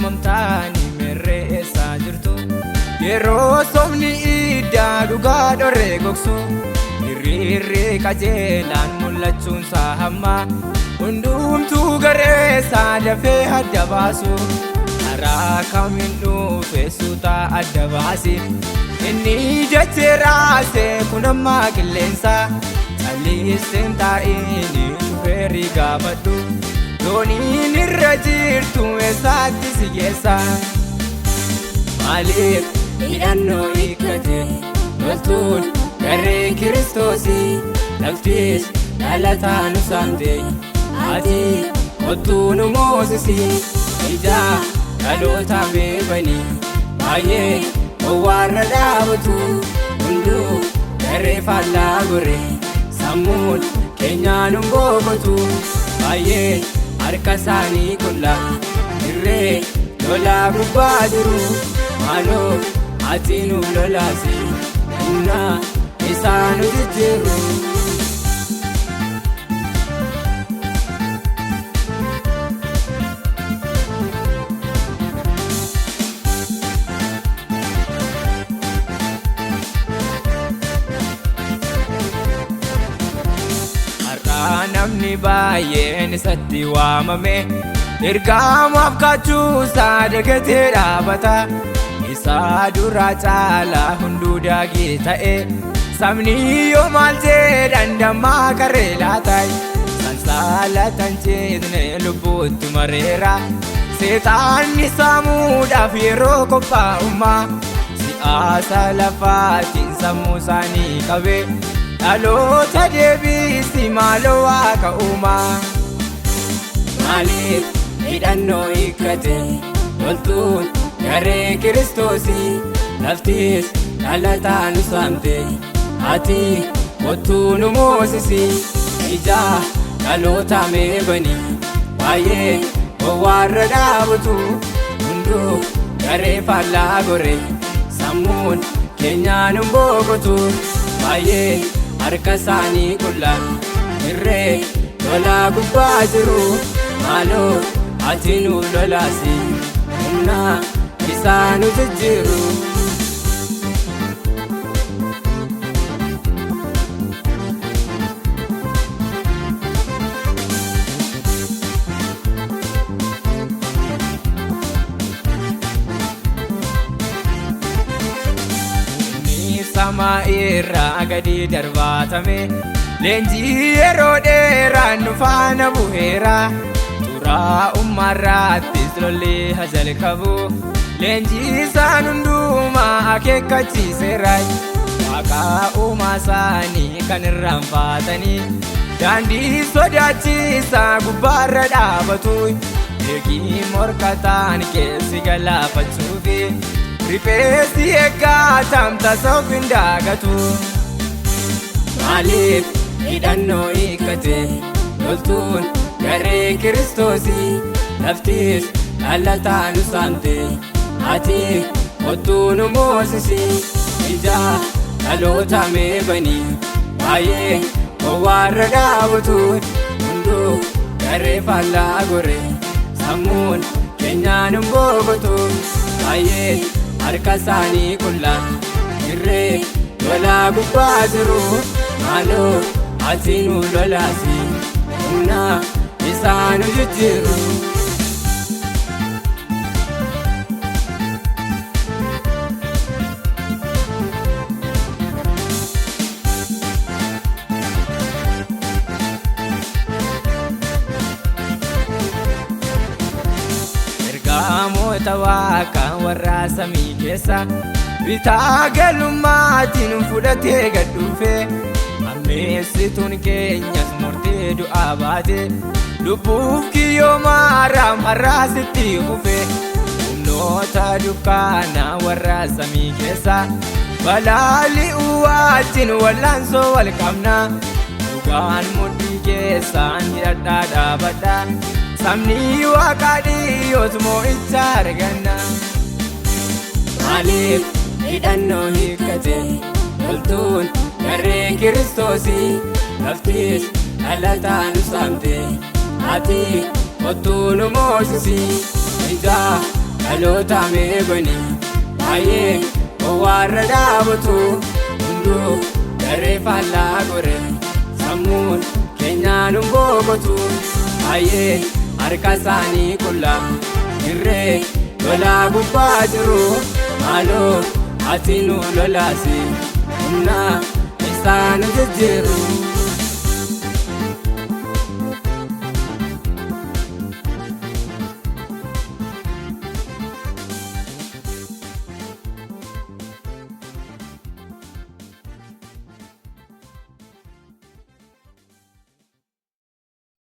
Mamtani merre sajurtu yero somni ida duga dore goksu irri kajelan mulachun sahamma undum tu gare sadafe hadabasu ara kamindu fesuta adabasi inni jechera se kunamma killensa alisenta ini feri gabadu Doni nirajir tu esati siyesa Malik idanno ikate Noltun kare Kiristosi Naftis dalatanu sante Ati kotunu Mosesi Ija kalota bebani Aye owarra dabatu Undu kare falla gore Samud kenyanum bogotu Aye Arkasani kulla irre lola gubadiru mano atinu lolasi una isanu jiru namni baay'een isatti waamame ergaamaaf kaachuu saadagate dhaabata isaa dura caalaa hunduu daagii ta'e sabni yoo maal jedhan dammaa qarree laatai sansaalatan ceetne lubbuutti mareera seexaanni saamuudhaaf yeroo qophaa'ummaa si'aasa lafaatiin sammuu isaanii qabe Alota debisi malo waka uma Malik idanno ikate Noltun kare Kiristosi Naftis dalatanu samte Ati kotunu Mosesi Ija kalota mebani Baye owarra dabatu Undu kare falla gore Samun kenyanum bogotu Baye Arkasani kulla irre lola gubadiru malo atinu lolasi umna isanu jiru Sama irra gadi darbatame Lenji yeroo dheeraan nufaana bu'eera Turaa ummarraattis lollee hajal qabu Lenji isaan hundumaa akeekkachiiseera Waaqaa uumaa isaanii kan irraanfatanii Daandii sodaachisaa gubbaarra dhaabatu Eegii morkataan keessi galaafachuufi Ripesi eeggatam tasawuf hindagatu Malik idanno ikate Noltun kare Kiristosi Naftis dalatanu sante Ati kotunu Mosesi Ija kalota mebani Baye owarra dabatu Undu kare falla gore Samun kenyanum bogotu Baye Arkasani kulla irre lola gubadiru malo atinu lolasi una isanu jiru Tawaka warra samii keessa bitaa galummaatiin fudhatee gadhuufe ammeessituun keenyas murtee du'aa baate lubbuuf kiyyoo maaraam har'aasitti hufe Humnoota dukkaanaa warra samii keessa balaali'uu wajjin wallaansoo wal qabna. Dhugaan mudhii keessaan hidhadhaa dhaabadha. Sabni Waaqaa dhiyyoos moo'icha arganna. Maaliif hidhannoo hiikkate loltuun garee Kiristoosii laftis dhalataa nu saamte ati kottuu nu moosisi. Ijaa dhaloota meeqani baay'ee owwaarra dhaabatu hunduu garee faallaa gore sammuun keenyaa nu boqotu. Baay'ee harka isaanii qullaa dirree lolaa gubbaa jiru. Maaloo ati nu lolaasi humna isaan jijjiiru.